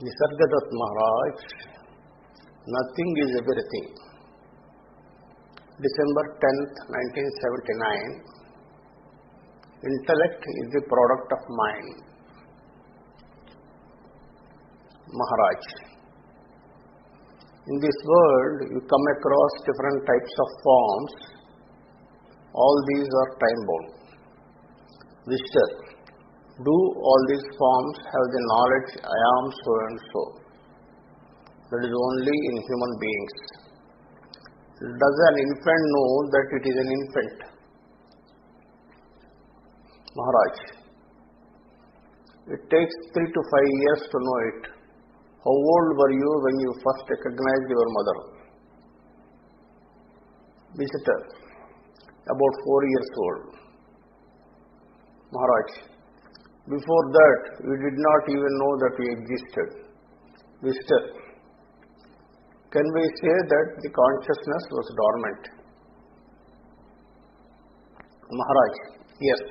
Nisargadatta Maharaj, Nothing is Everything. December 10th, 1979. Intellect is the product of mind. Maharaj. In this world, you come across different types of forms. All these are time-bound. Visitor, do all these forms have the knowledge, I am so and so? That is only in human beings. Does an infant know that it is an infant? Maharaj, it takes 3 to 5 years to know it. How old were you when you first recognized your mother? Visitor, about 4 years old. Maharaj, before that, you did not even know that you existed. Visitor, can we say that the consciousness was dormant? Maharaj, yes.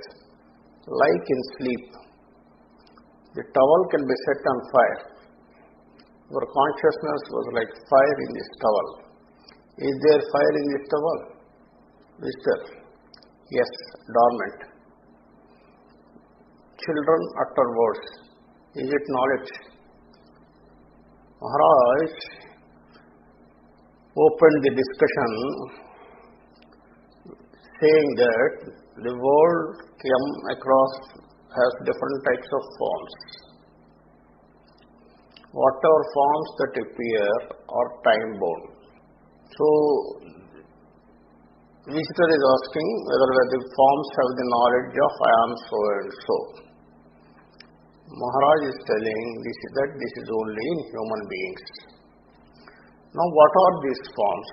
Like in sleep, the towel can be set on fire. Your consciousness was like fire in this towel. Is there fire in this towel? Visitor, yes, dormant. Children utter words. Is it knowledge? Maharaj opened the discussion saying that the world came across has different types of forms. Whatever forms that appear are time-bound. So, visitor is asking whether the forms have the knowledge of I am so and so. Maharaj is telling that this is only in human beings. Now, what are these forms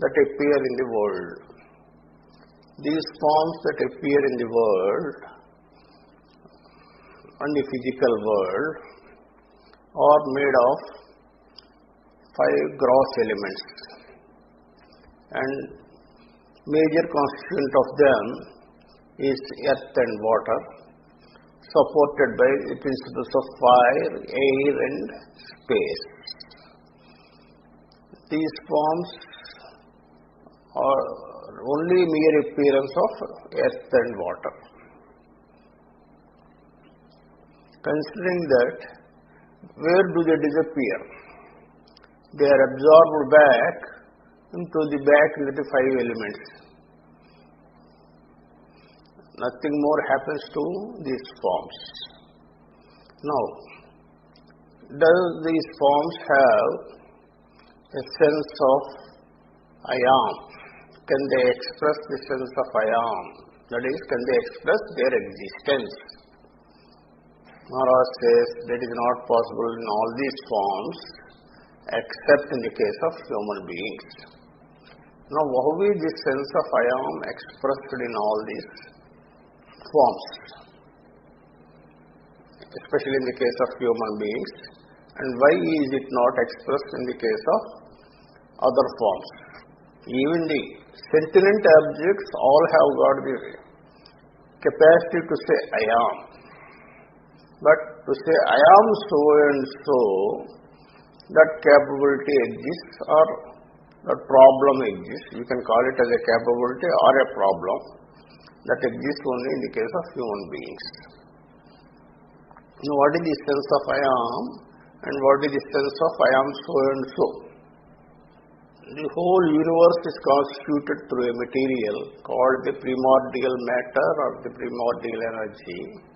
that appear in the world? These forms that appear in the world and the physical world are made of 5 gross elements, and major constituent of them is earth and water, supported by the principles of fire, air and space. These forms are only mere appearance of earth and water. Considering that, where do they disappear? They are absorbed back into the 5 elements. Nothing more happens to these forms. Now, does these forms have a sense of I am? Can they express the sense of I am? That is, can they express their existence? Maharaj says that is not possible in all these forms except in the case of human beings. Now, how is this sense of I am expressed in all these forms, especially in the case of human beings, and why is it not expressed in the case of other forms? Even the sentient objects all have got the capacity to say I am. But to say I am so and so, that capability exists or that problem exists. You can call it as a capability or a problem that exists only in the case of human beings. Now, what is the sense of I am and what is the sense of I am so and so? The whole universe is constituted through a material called the primordial matter or the primordial energy.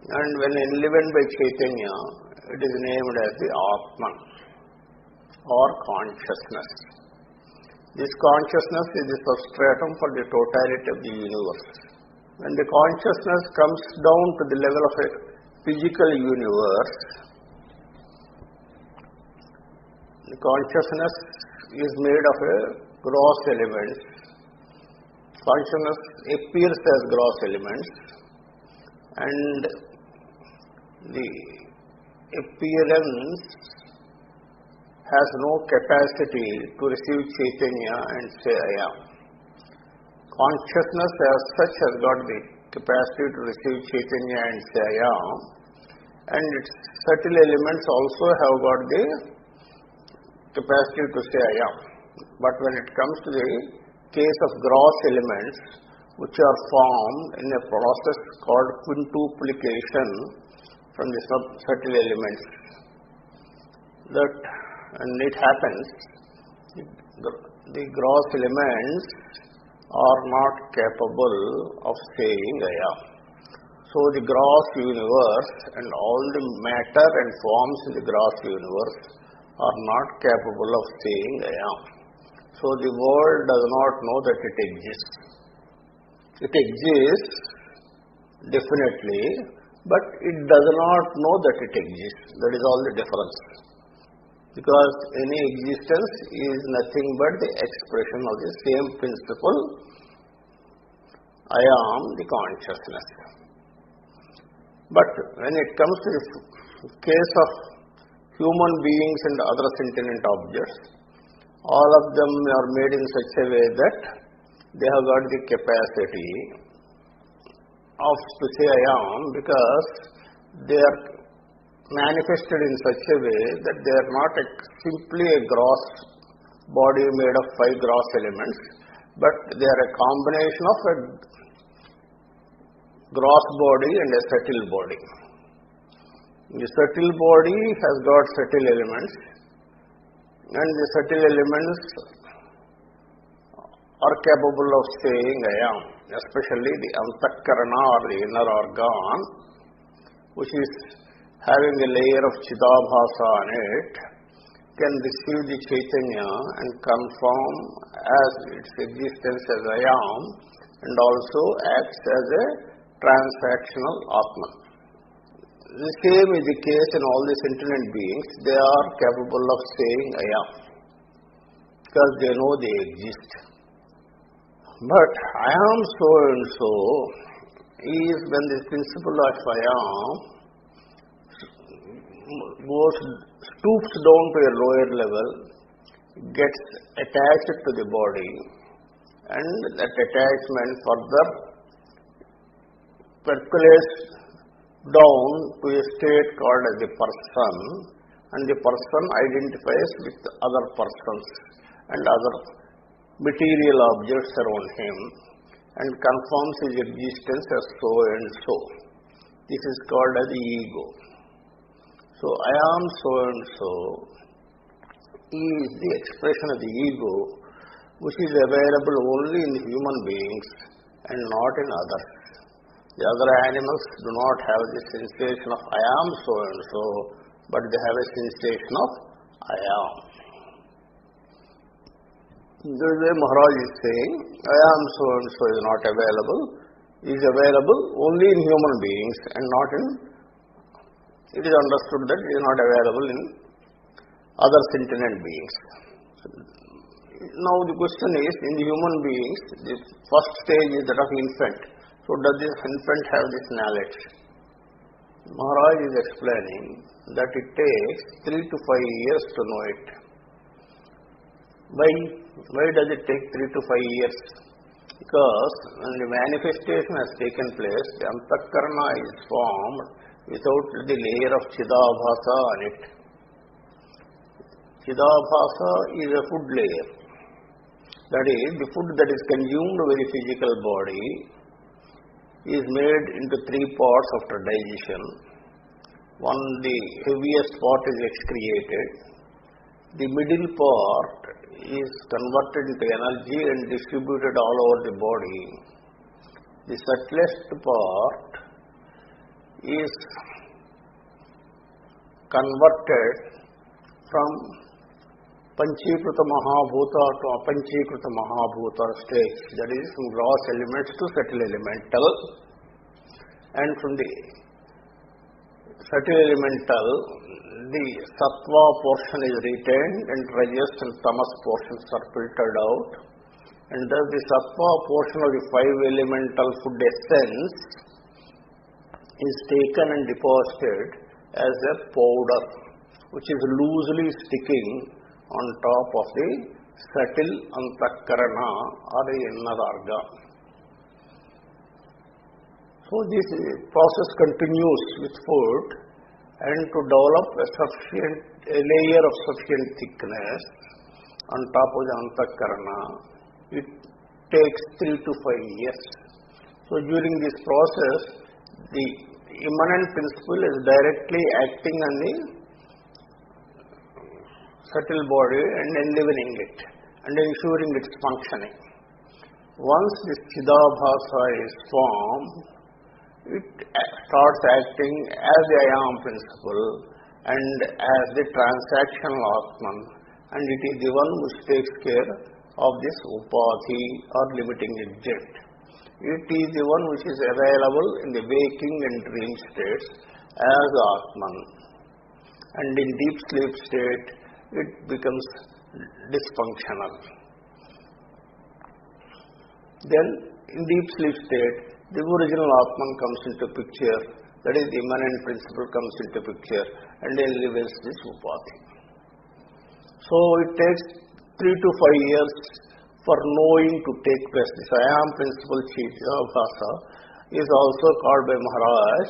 And when enlivened by Chaitanya, it is named as the Atman or consciousness. This consciousness is the substratum for the totality of the universe. When the consciousness comes down to the level of a physical universe, the consciousness is made of a gross elements. Consciousness appears as gross elements, and the appearance has no capacity to receive Chaitanya and say I am. Consciousness as such has got the capacity to receive Chaitanya and say I am, and its subtle elements also have got the capacity to say I am. But when it comes to the case of gross elements, which are formed in a process called quintuplication from the subtle elements, that when it happens, the gross elements are not capable of saying I am. So the gross universe and all the matter and forms in the gross universe are not capable of saying I am. So the world does not know that it exists. It exists definitely, but it does not know that it exists. That is all the difference. Because any existence is nothing but the expression of the same principle, I am the consciousness. But when it comes to the case of human beings and other sentient objects, all of them are made in such a way that they have got the capacity of to say I am, because they are manifested in such a way that they are not simply a gross body made of 5 gross elements, but they are a combination of a gross body and a subtle body. The subtle body has got subtle elements, and the subtle elements are capable of saying I am, especially the antakarana or the inner organ, which is having a layer of chidabhasa on it, can receive the Chaitanya and confirm as its existence as I am, and also acts as a transactional Atman. The same is the case in all the sentient beings. They are capable of saying I am, because they know they exist. But I am so and so is when the principle of I am stoops down to a lower level, gets attached to the body, and that attachment further percolates down to a state called as the person, and the person identifies with other persons and other material objects around him and confirms his existence as so and so. This is called as the ego. So I am so and so is the expression of the ego, which is available only in human beings and not in others. The other animals do not have the sensation of I am so and so, but they have a sensation of I am. The way Maharaj is saying, I am so and so is not available, is available only in human beings and not in, it is understood that it is not available in other sentient beings. Now the question is, in the human beings, the first stage is that of infant. So does this infant have this knowledge? Maharaj is explaining that it takes 3 to 5 years to know it. Why does it take 3 to 5 years? Because when the manifestation has taken place, the antakarana is formed without the layer of chidabhasa on it. Chidabhasa is a food layer. That is, the food that is consumed by the physical body is made into 3 parts after digestion. One, the heaviest part is excreted. The middle part is converted into energy and distributed all over the body. The subtlest part is converted from Panchīkrita Mahabhuta to Apanchīkrita Mahabhuta stage, that is from gross elements to subtle elemental, and from the subtle elemental, the sattva portion is retained and rajas and tamas portions are filtered out, and thus the sattva portion of the 5 elemental food essence is taken and deposited as a powder, which is loosely sticking on top of the subtle antakarana or the inner organ. So this process continues with food, and to develop a layer of sufficient thickness on top of the Antakarana, it takes 3 to 5 years. So during this process, the immanent principle is directly acting on the subtle body and enlivening it and ensuring its functioning. Once this Chidabhasa is formed, it starts acting as the I am principle and as the transactional Atman, and it is the one which takes care of this Upadhi or limiting agent. It is the one which is available in the waking and dream states as Atman, and in deep sleep state it becomes dysfunctional. Then in deep sleep state, the original Atman comes into picture, that is the immanent principle comes into picture and elevates this Upadhi. So it takes 3 to 5 years for knowing to take place. This I am principle Chidabhasa is also called by Maharaj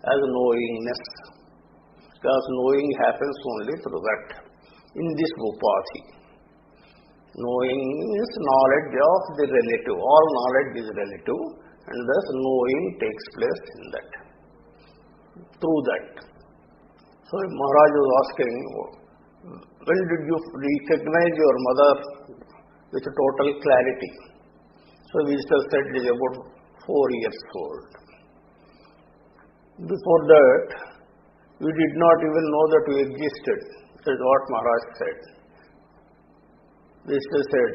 as knowingness, because knowing happens only through that, in this Upadhi. Knowing is knowledge of the relative. All knowledge is relative, and thus knowing takes place in that, through that. So Maharaj was asking, when did you recognize your mother with total clarity? So visitor said it is about 4 years old. Before that, we did not even know that we existed. That is what Maharaj said. Visitor said,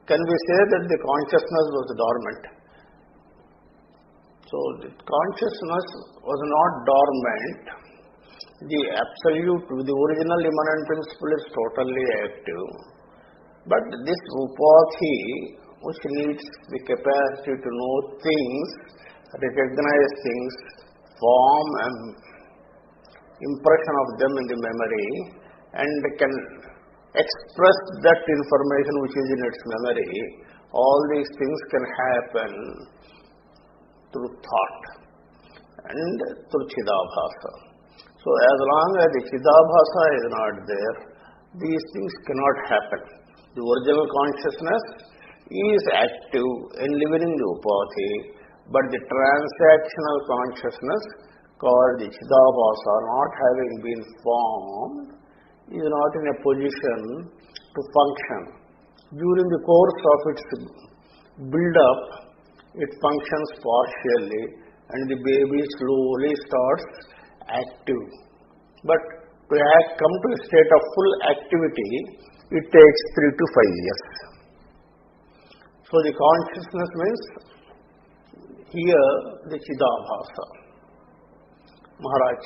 can we say that the consciousness was dormant? So the consciousness was not dormant. The absolute, the original immanent principle is totally active. But this Upadhi, which needs the capacity to know things, recognize things, form and impression of them in the memory, and can express that information which is in its memory, all these things can happen through thought and through Chidabhasa. So as long as the Chidabhasa is not there, these things cannot happen. The original consciousness is active in living the Upadhi, but the transactional consciousness called the Chidabhasa, not having been formed, is not in a position to function. During the course of its build-up, it functions partially and the baby slowly starts active. But to come to a state of full activity, it takes 3 to 5 years. So the consciousness means here the Chidabhasa. Maharaj,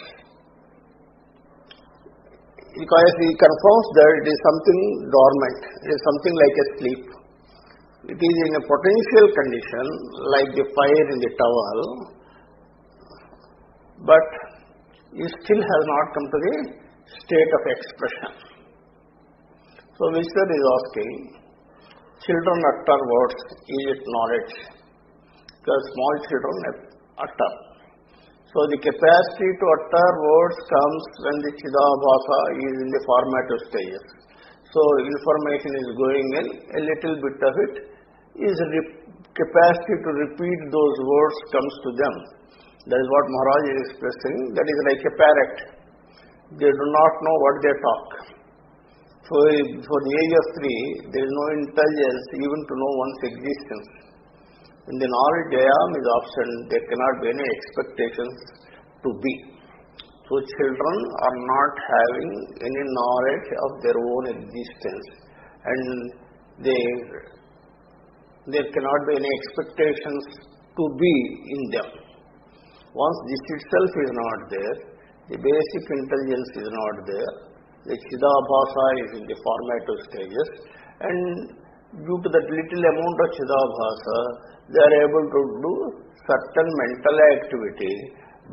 because he confirms that it is something dormant, it is something like a sleep. It is in a potential condition like the fire in the towel, but it still has not come to the state of expression. So Visitor is asking, children utter words, is it knowledge? Because small children utter. So the capacity to utter words comes when the Chidabhasa is in the formative stages. So information is going in, a little bit of it is capacity to repeat those words comes to them. That is what Maharaj is expressing. That is like a parrot. They do not know what they talk. For the age of 3, there is no intelligence even to know one's existence. When the knowledge I am is absent, there cannot be any expectations to be. So children are not having any knowledge of their own existence, and there cannot be any expectations to be in them. Once this itself is not there, the basic intelligence is not there, the Chidabhasa is in the formative stages, and due to that little amount of Chidabhasa, they are able to do certain mental activity,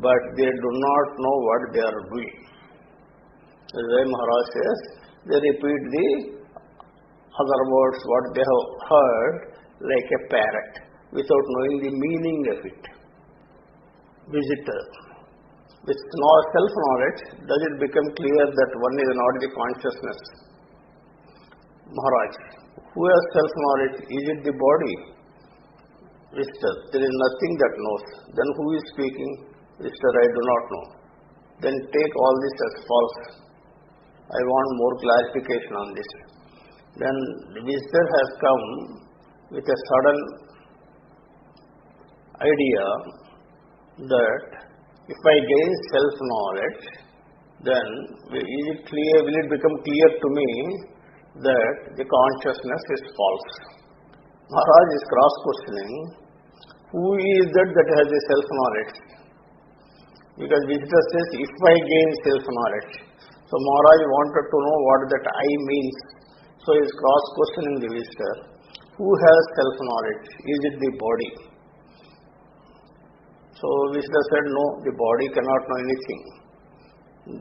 but they do not know what they are doing. As Maharaj says, they repeat the other words, what they have heard, like a parrot, without knowing the meaning of it. Visitor, With self-knowledge, does it become clear that one is not the consciousness? Maharaj, who has self-knowledge? Is it the body? Mister, there is nothing that knows. Then who is speaking? Mister, I do not know. Then take all this as false. I want more clarification on this. Then the visitor has come with a sudden idea that if I gain self-knowledge, then will it become clear to me that the consciousness is false? Maharaj is cross-questioning, who is that has a self-knowledge? Because visitor says, if I gain self-knowledge. So Maharaj wanted to know what that I means. So he is cross-questioning the visitor. Who has self-knowledge? Is it the body? So visitor said, no, the body cannot know anything.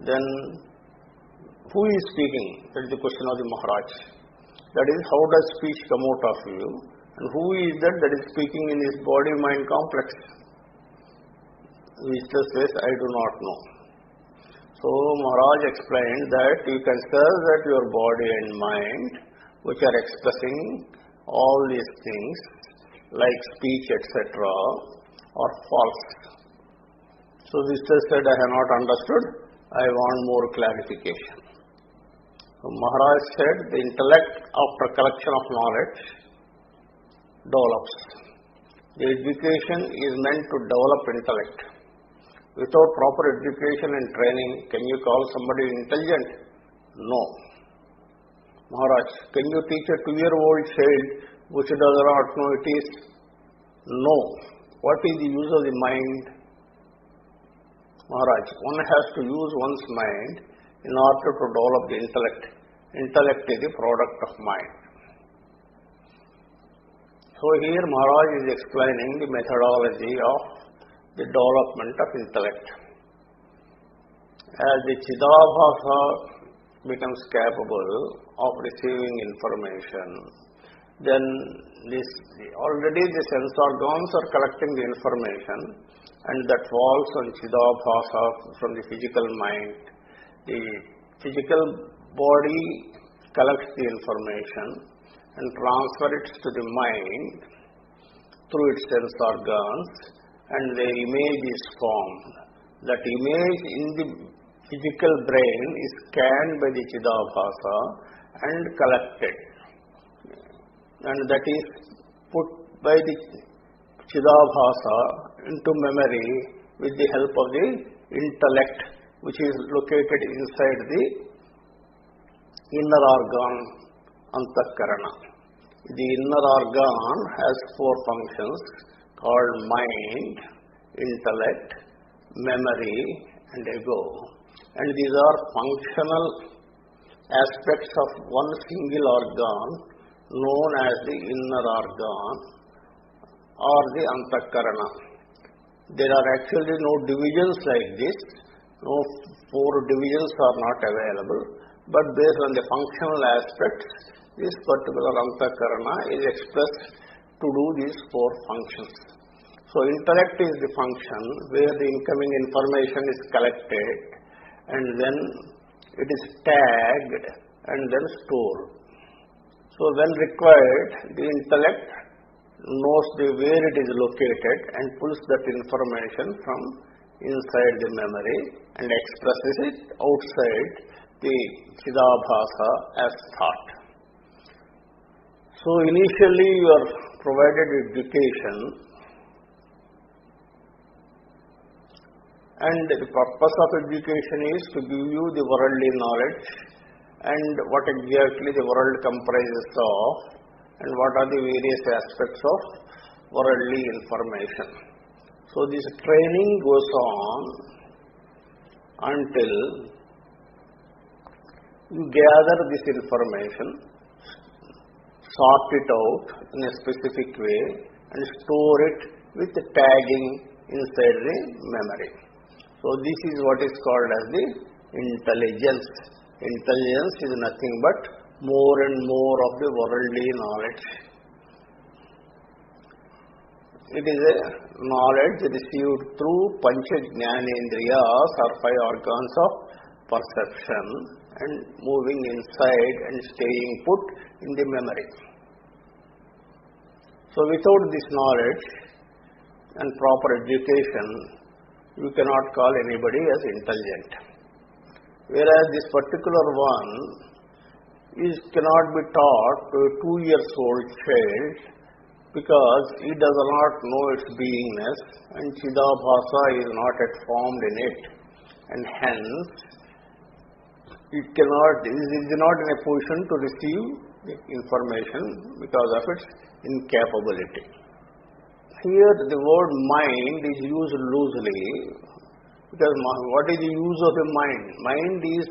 Then who is speaking? That is the question of the Maharaj. That is, how does speech come out of you? And who is that is speaking in his body-mind complex? Visitor says, I do not know. So Maharaj explained that you consider that your body and mind, which are expressing all these things, like speech, etc., are false. So visitor said, I have not understood. I want more clarification. So Maharaj said, the intellect, after collection of knowledge, develops. The education is meant to develop intellect. Without proper education and training, can you call somebody intelligent? No. Maharaj, can you teach a 2-year-old child which does not know it is? No. What is the use of the mind? Maharaj, one has to use one's mind in order to develop the intellect. Intellect is the product of mind. So here Maharaj is explaining the methodology of the development of intellect. As the Chidabhasa becomes capable of receiving information, then already the sense organs are collecting the information, and that falls on Chidabhasa from the physical mind. The physical body collects the information and transfers it to the mind through its sense organs, and the image is formed. That image in the physical brain is scanned by the Chidabhasa and collected. And that is put by the Chidabhasa into memory with the help of the intellect, which is located inside the inner organ, Antakarana. The inner organ has 4 functions called mind, intellect, memory, and ego. And these are functional aspects of one single organ known as the inner organ or the Antakarana. There are actually no divisions like this. No 4 divisions are not available. But based on the functional aspects, this particular Antakarana is expressed to do these 4 functions. So intellect is the function where the incoming information is collected and then it is tagged and then stored. So when required, the intellect knows where it is located and pulls that information from inside the memory and expresses it outside the Chidabhasa as thought. So initially you are provided education, and the purpose of education is to give you the worldly knowledge and what exactly the world comprises of and what are the various aspects of worldly information. So this training goes on until you gather this information, sort it out in a specific way and store it with the tagging inside the memory. So this is what is called as the intelligence. Intelligence is nothing but more and more of the worldly knowledge. It is a knowledge received through Pancha Jnanendriyas or five organs of perception and moving inside and staying put in the memory. So without this knowledge and proper education, you cannot call anybody as intelligent. Whereas this particular one cannot be taught to a 2-year-old child because he does not know its beingness and Chidabhasa is not yet formed in it, and hence it is not in a position to receive the information because of its incapability. Here the word mind is used loosely because what is the use of the mind? Mind is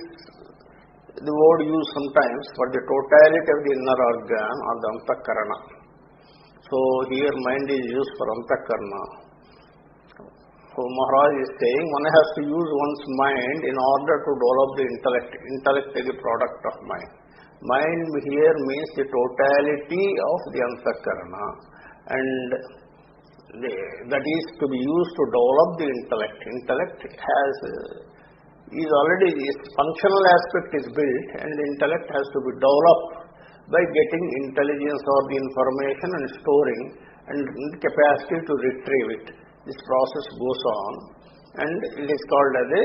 the word used sometimes for the totality of the inner organ or the antakarana. So here mind is used for antakarana. So Maharaj is saying one has to use one's mind in order to develop the intellect. Intellect is the product of mind. Mind here means the totality of the antakarana, and that is to be used to develop the intellect. Intellect is already, its functional aspect is built, and the intellect has to be developed by getting intelligence of the information and storing and capacity to retrieve it. This process goes on, and it is called as a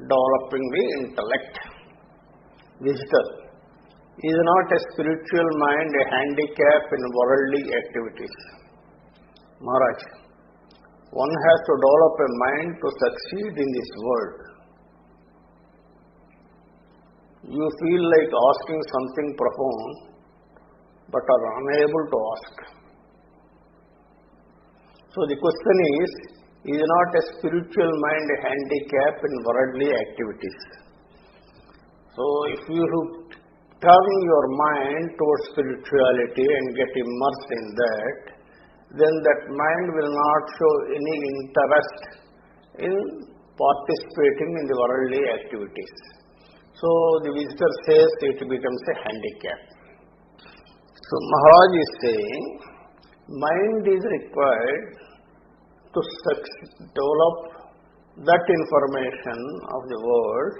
developing the intellect. Visitor is not a spiritual mind a handicap in worldly activities. Maharaj, one has to develop a mind to succeed in this world. You feel like asking something profound, but are unable to ask. So the question is not a spiritual mind a handicap in worldly activities? So if you turn your mind towards spirituality and get immersed in that, then that mind will not show any interest in participating in the worldly activities. So the visitor says it becomes a handicap. So Maharaj is saying mind is required to develop that information of the world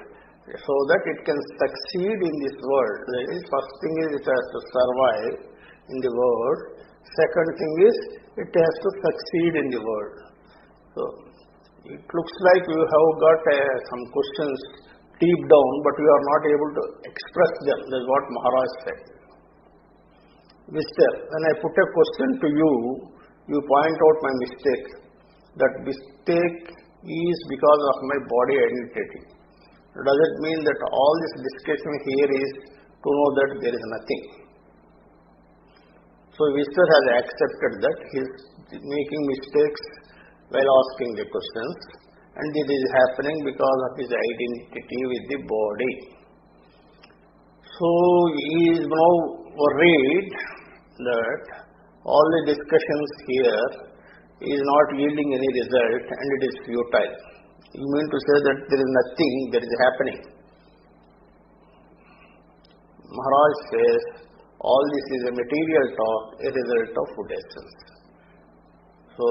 so that it can succeed in this world. The first thing is it has to survive in the world. Second thing is it has to succeed in the world. So it looks like you have got some questions deep down, but you are not able to express them. That is what Maharaj said. Mister, when I put a question to you, you point out my mistake. That mistake is because of my body identity. Does it mean that all this discussion here is to know that there is nothing? So Visitor has accepted that he is making mistakes while asking the questions, and it is happening because of his identity with the body. So he is now worried that all the discussions here is not yielding any result and it is futile. You mean to say that there is nothing that is happening? Maharaj says all this is a material talk, a result of food essence. So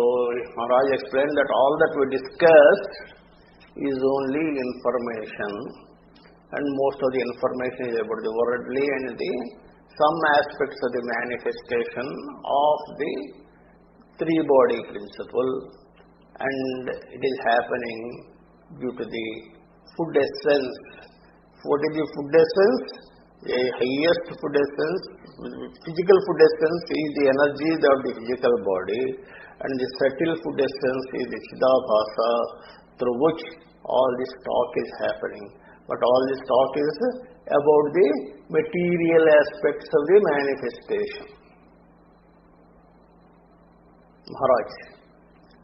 Maharaj explained that all that we discussed is only information, and most of the information is about the worldly and some aspects of the manifestation of the three-body principle, and it is happening due to the food essence. What is the food essence? The highest food essence, physical food essence is the energy of the physical body, and the subtle food essence is the Chidabhasa, through which all this talk is happening. But all this talk is about the material aspects of the manifestation. Maharaj,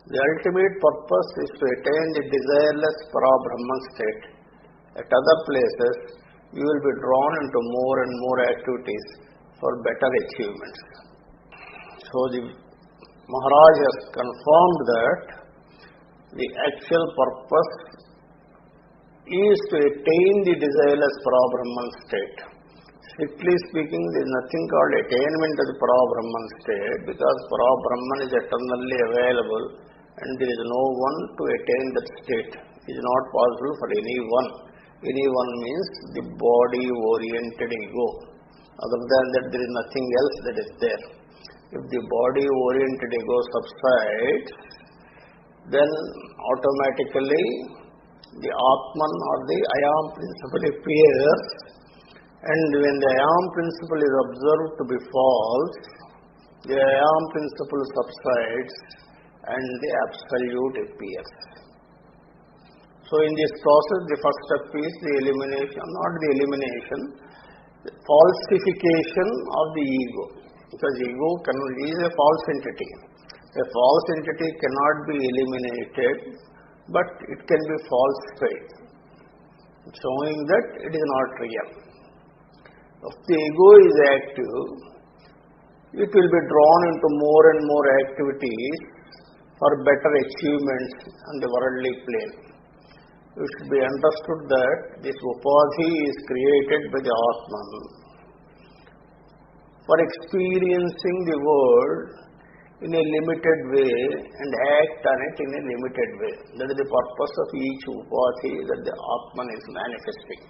the ultimate purpose is to attain the desireless para-Brahman state. At other places, you will be drawn into more and more activities for better achievements. So the Maharaj has confirmed that the actual purpose is to attain the desireless para-Brahman state. Strictly speaking, there is nothing called attainment of the Para-Brahman state, because Para-Brahman is eternally available and there is no one to attain that state. It is not possible for anyone. Anyone means the body-oriented ego. Other than that, there is nothing else that is there. If the body-oriented ego subsides, then automatically the Atman or the I am principle appears, and when the I am principle is observed to be false, the I am principle subsides and the absolute appears. So in this process, the first step is the elimination, not the elimination, the falsification of the ego. Because ego is a false entity. A false entity cannot be eliminated, but it can be falsified, showing that it is not real. If the ego is active, it will be drawn into more and more activities for better achievements on the worldly plane. It should be understood that this upadhi is created by the Atman for experiencing the world in a limited way and act on it in a limited way. That is the purpose of each upadhi that the Atman is manifesting.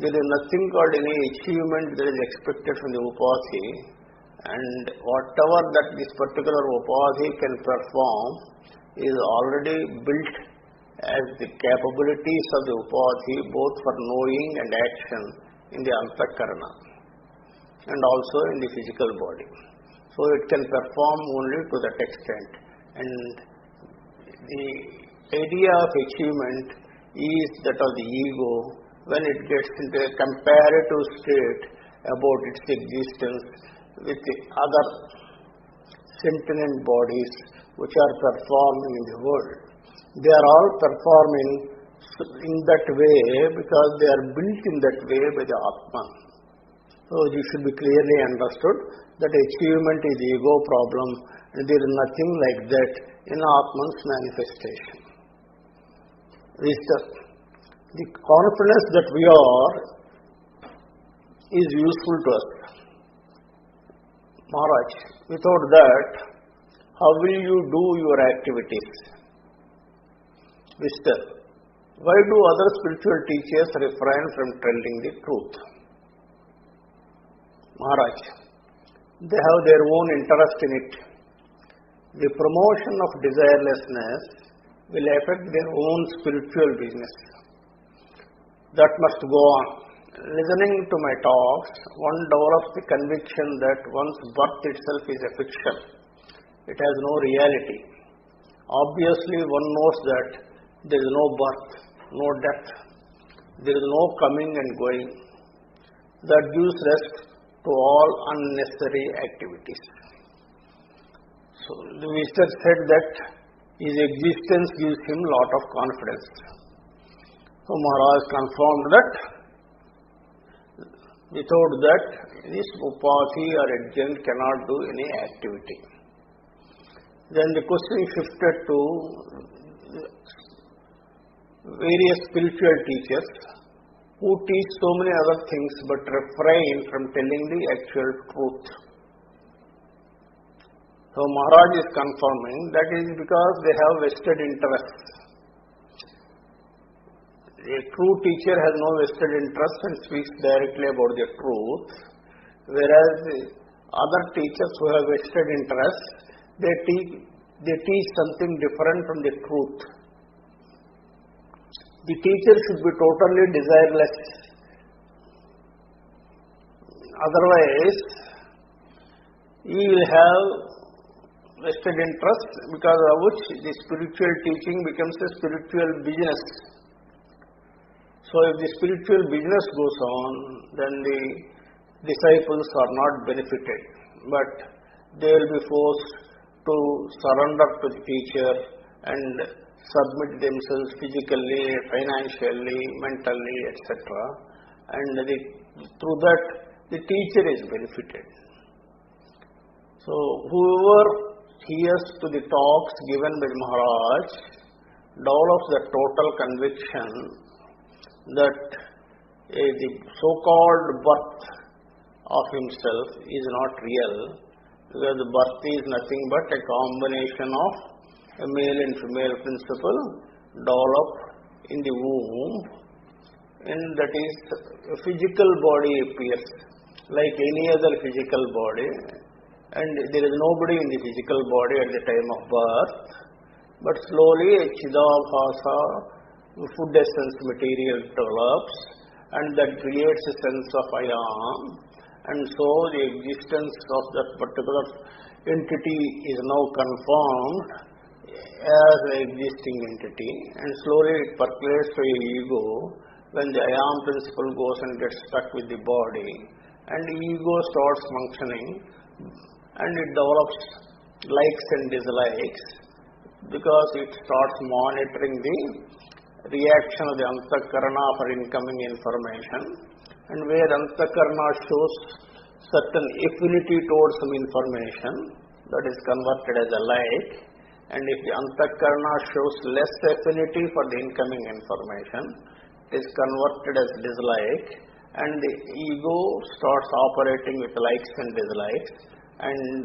There is nothing called any achievement that is expected from the upadhi, and whatever that this particular upadhi can perform is already built as the capabilities of the upadhi, both for knowing and action in the antakarana and also in the physical body. So it can perform only to that extent, and the idea of achievement is that of the ego when it gets into a comparative state about its existence with the other sentient bodies which are performing in the world. They are all performing in that way because they are built in that way by the Atman. So this should be clearly understood that achievement is ego problem, and there is nothing like that in Atman's manifestation. The confidence that we are is useful to us. Maharaj, without that, how will you do your activities? Mister, why do other spiritual teachers refrain from telling the truth? Maharaj, they have their own interest in it. The promotion of desirelessness will affect their own spiritual business. That must go on. Listening to my talks, one develops the conviction that one's birth itself is a fiction. It has no reality. Obviously, one knows that there is no birth, no death. There is no coming and going. That gives rest to all unnecessary activities. So the Vishnu said that his existence gives him a lot of confidence. So Maharaj confirmed that without that this upadhi or adjunct cannot do any activity. Then the question shifted to various spiritual teachers who teach so many other things but refrain from telling the actual truth. So Maharaj is confirming that is because they have vested interests. A true teacher has no vested interest and speaks directly about the truth, whereas the other teachers who have vested interests, they teach something different from the truth. The teacher should be totally desireless. Otherwise, he will have vested interest, because of which the spiritual teaching becomes a spiritual business. So if the spiritual business goes on, then the disciples are not benefited, but they will be forced to surrender to the teacher and submit themselves physically, financially, mentally, etc. And through that, the teacher is benefited. So whoever hears to the talks given by Maharaj develops the total conviction that the so-called birth of himself is not real, because the birth is nothing but a combination of a male and female principle developed in the womb, and that is a physical body appears like any other physical body, and there is nobody in the physical body at the time of birth, but slowly a Chidabhasa food essence material develops, and that creates a sense of I am, and so the existence of that particular entity is now confirmed as an existing entity, and slowly it percolates to a ego when the I am principle goes and gets stuck with the body, and the ego starts functioning, and it develops likes and dislikes because it starts monitoring the reaction of the Antakarana for incoming information, and where Antakarana shows certain affinity towards some information, that is converted as a like, and if the Antakarana shows less affinity for the incoming information, it is converted as dislike, and the ego starts operating with likes and dislikes and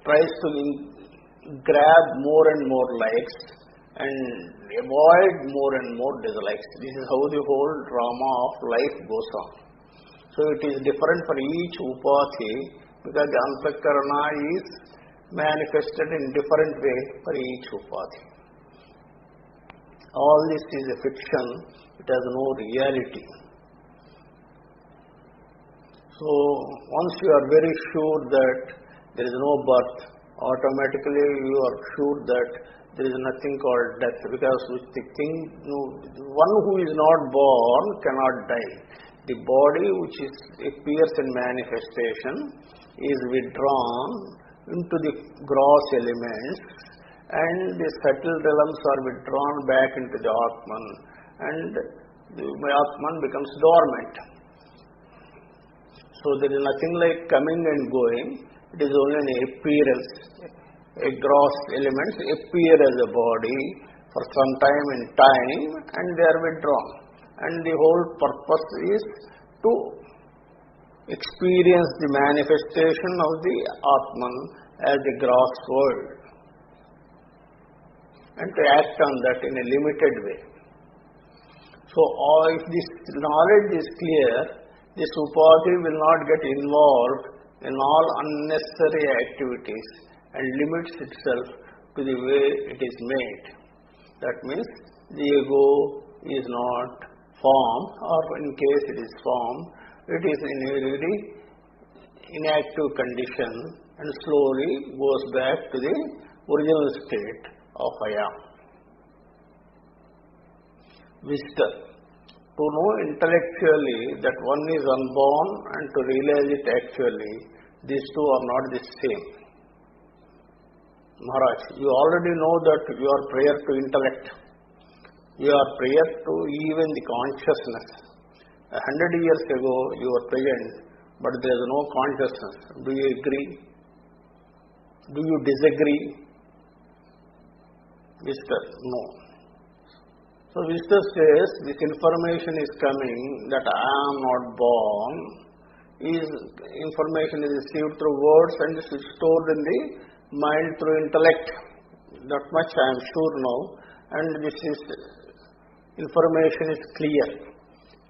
tries to grab more and more likes and avoid more and more dislikes. This is how the whole drama of life goes on. So it is different for each upati, because the Antakarana is manifested in different way for each upati. All this is a fiction, it has no reality. So once you are very sure that there is no birth, automatically you are sure that there is nothing called death, because one who is not born cannot die. The body which appears in manifestation is withdrawn into the gross elements, and the subtle realms are withdrawn back into the Atman, and the Atman becomes dormant. So there is nothing like coming and going, it is only an appearance. A gross elements appear as a body for some time in time, and they are withdrawn. And the whole purpose is to experience the manifestation of the Atman as the gross world, and to act on that in a limited way. So if this knowledge is clear, this upati will not get involved in all unnecessary activities and limits itself to the way it is made. That means the ego is not formed, or in case it is formed, it is in a very inactive condition and slowly goes back to the original state of I am. Wisdom. To know intellectually that one is unborn and to realize it actually, these two are not the same. Maharaj, you already know that you are prior to intellect. You are prior to even the consciousness. 100 years ago you were present, but there is no consciousness. Do you agree? Do you disagree? Mister, no. So Vishnu says this information is coming that I am not born, information is received through words and is stored in the mind through intellect. That much I am sure now, and this information is clear.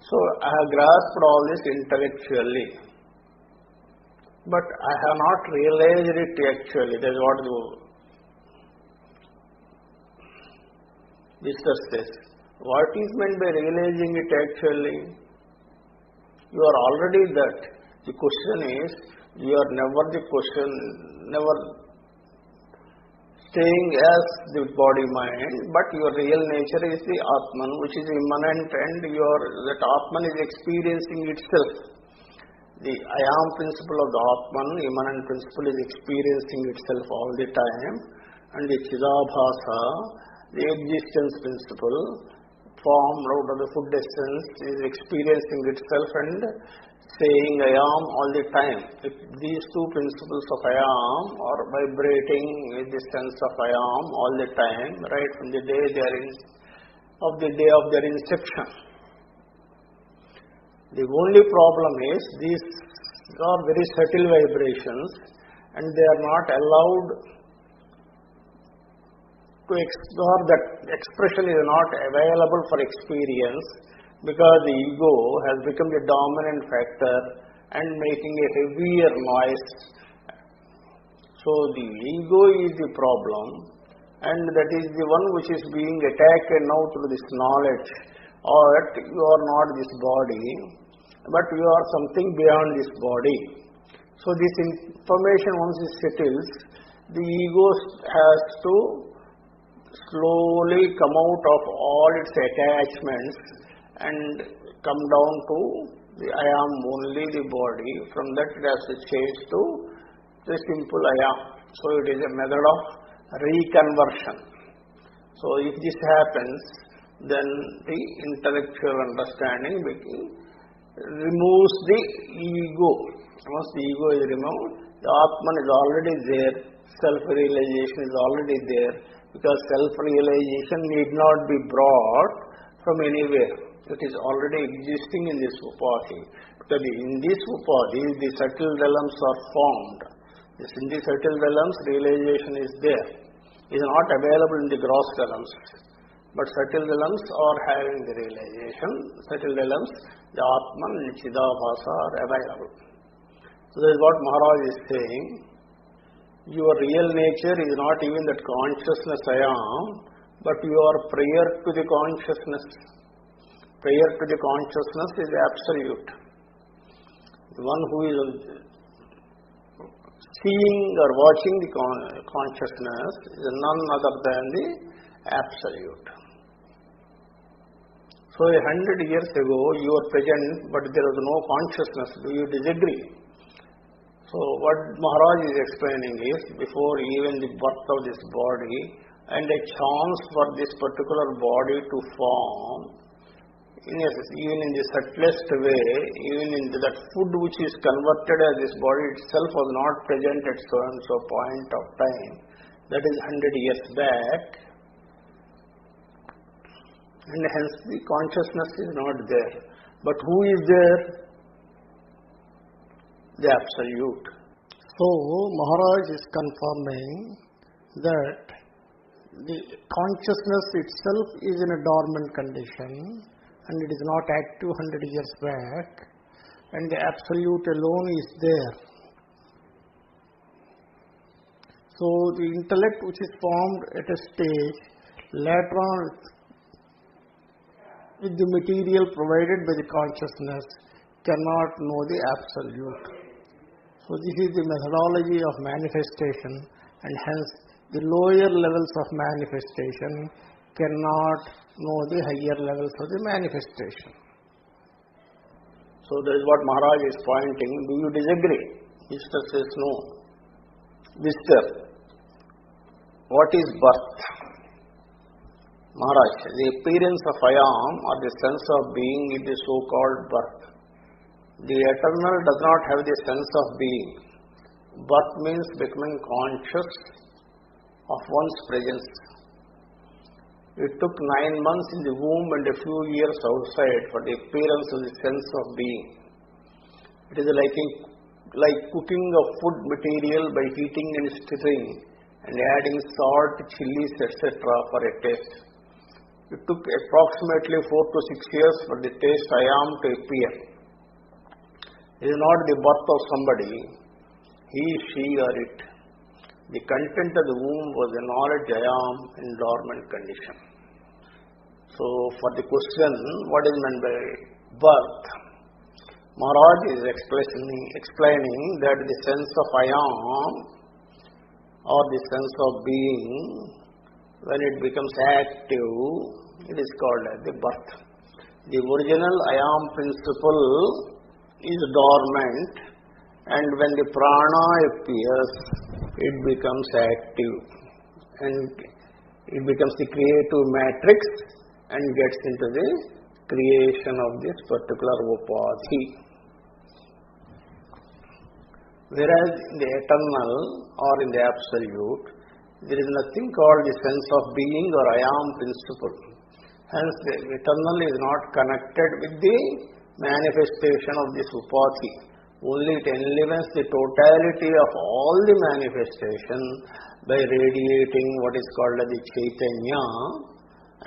So I have grasped all this intellectually, but I have not realized it actually. That is what the Vishnu says. What is meant by realizing it actually? You are already that. The question is, you are never the question, never staying as the body-mind, but your real nature is the Atman, which is immanent, and that Atman is experiencing itself. The I am principle of the Atman, immanent principle, is experiencing itself all the time, and the Chidabhasa, the existence principle, formed out of the food essence, is experiencing itself and saying I am all the time. If these two principles of I am are vibrating with the sense of I am all the time, right from the day of their inception. The only problem is these are very subtle vibrations and they are not allowed to explore. That expression is not available for experience because the ego has become the dominant factor and making a heavier noise. So the ego is the problem, and that is the one which is being attacked now through this knowledge that you are not this body, but you are something beyond this body. So this information, once it settles, the ego has to slowly come out of all its attachments and come down to the I am only the body. From that it has to change to the simple I am. So it is a method of reconversion. So if this happens, then the intellectual understanding removes the ego. Once the ego is removed, the Atman is already there, self-realization is already there, because self-realization need not be brought from anywhere. It is already existing in this upadhi. Because in this upadhi, the subtle realms are formed. In the subtle realms, realization is there. It is not available in the gross realms. But subtle realms are having the realization. Subtle realms, the Atman and Chidabhasa are available. So that is what Maharaj is saying. Your real nature is not even that consciousness I am, but you are prior to the consciousness. Prior to the consciousness is absolute. The one who is seeing or watching the consciousness is none other than the absolute. So 100 years ago you were present, but there was no consciousness. Do you disagree? So what Maharaj is explaining is, before even the birth of this body and a chance for this particular body to form, even in the subtlest way, even in that food which is converted as this body itself was not present at so and so point of time. That is 100 years back. And hence the consciousness is not there. But who is there? The Absolute. So Maharaj is confirming that the consciousness itself is in a dormant condition and it is not active 100 years back, and the Absolute alone is there. So the intellect which is formed at a stage later on with the material provided by the consciousness cannot know the Absolute. So this is the methodology of manifestation, and hence the lower levels of manifestation cannot know the higher levels of the manifestation. So that is what Maharaj is pointing. Do you disagree? Mister says no. Mister, what is birth? Maharaj, the appearance of I am or the sense of being is the so-called birth. The eternal does not have the sense of being. Birth means becoming conscious of one's presence. It took 9 months in the womb and a few years outside for the appearance of the sense of being. It is like cooking of food material by heating and stirring and adding salt, chilies, etc. for a taste. It took approximately 4 to 6 years for the taste I am to appear. It is not the birth of somebody, he, she or it. The content of the womb was the knowledge I am in dormant condition. So for the question, what is meant by birth? Maharaj is explaining that the sense of I am or the sense of being, when it becomes active, it is called as the birth. The original I am principle is dormant, and when the prana appears, it becomes active and it becomes the creative matrix and gets into the creation of this particular upadhi. Whereas in the eternal or in the absolute, there is nothing called the sense of being or I am principle. Hence the eternal is not connected with the manifestation of this upati. Only it enlivens the totality of all the manifestation by radiating what is called as the Chaitanya,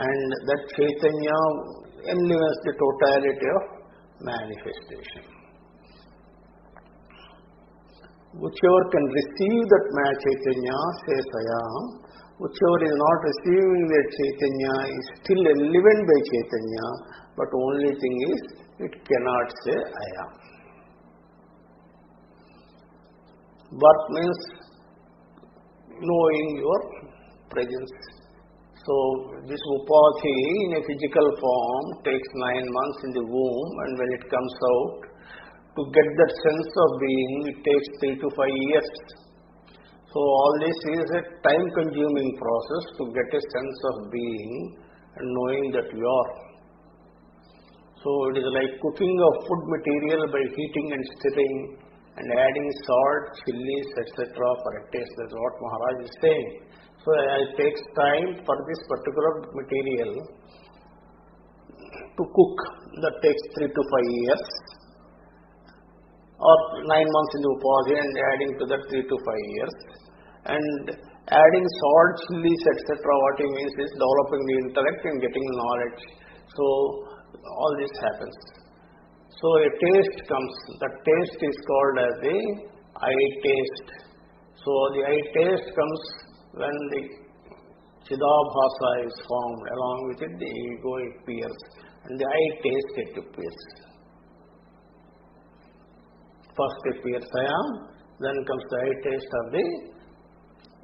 and that Chaitanya enlivens the totality of manifestation. Whichever can receive that Chaitanya says I am. Whichever is not receiving that Chaitanya is still enlivened by Chaitanya, but only thing is it cannot say I am. Birth means knowing your presence. So this upati in a physical form takes 9 months in the womb, and when it comes out, to get that sense of being, it takes 3 to 5 years. So all this is a time-consuming process to get a sense of being and knowing that you are. So it is like cooking of food material by heating and stirring and adding salt, chilies, etc. for a taste. That's what Maharaj is saying. So it takes time for this particular material to cook. That takes 3 to 5 years. Or 9 months in the upadi and adding to that 3 to 5 years. And adding salt, chilies, etc. What he means is developing the intellect and getting knowledge. So all this happens. So a taste comes. That taste is called as the eye taste. So the eye taste comes when the Chidabhasa is formed. Along with it, the ego appears. And the eye taste it appears. First appears I am, then comes the eye taste of the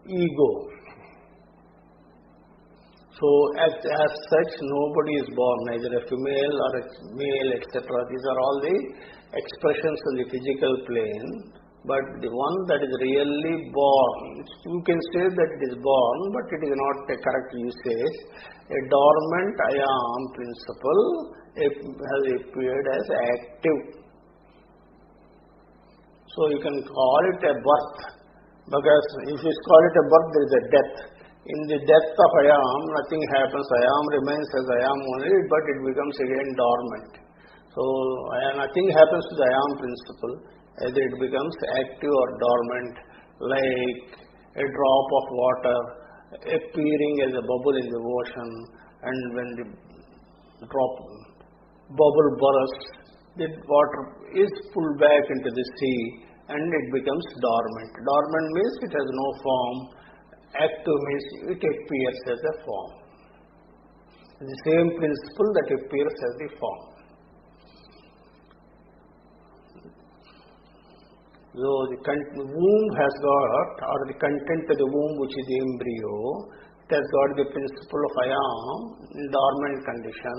ego. So as such, nobody is born, neither a female or a male, etc. These are all the expressions on the physical plane. But the one that is really born, you can say that it is born, but it is not a correct usage. A dormant I am principle has appeared as active. So you can call it a birth, because if you call it a birth, there is a death. In the death of I am, nothing happens. I am remains as I am only, but it becomes again dormant. So nothing happens to the I am principle. Either it becomes active or dormant, like a drop of water appearing as a bubble in the ocean, and when the bubble bursts, the water is pulled back into the sea and it becomes dormant. Dormant means it has no form. Active means it appears as a form. The same principle that appears as the form. So the womb has got, or the content of the womb, which is the embryo, it has got the principle of I am in dormant condition,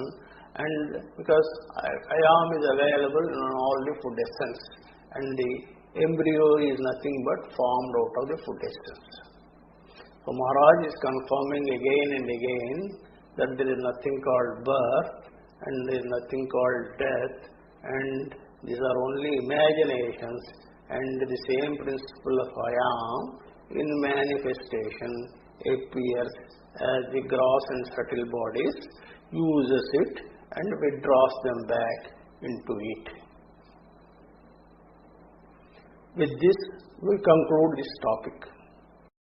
and because I am is available in all the food essence, and the embryo is nothing but formed out of the food essence. So Maharaj is confirming again and again that there is nothing called birth and there is nothing called death, and these are only imaginations, and the same principle of I am in manifestation appears as the gross and subtle bodies uses it and withdraws them back into it. With this, we conclude this topic.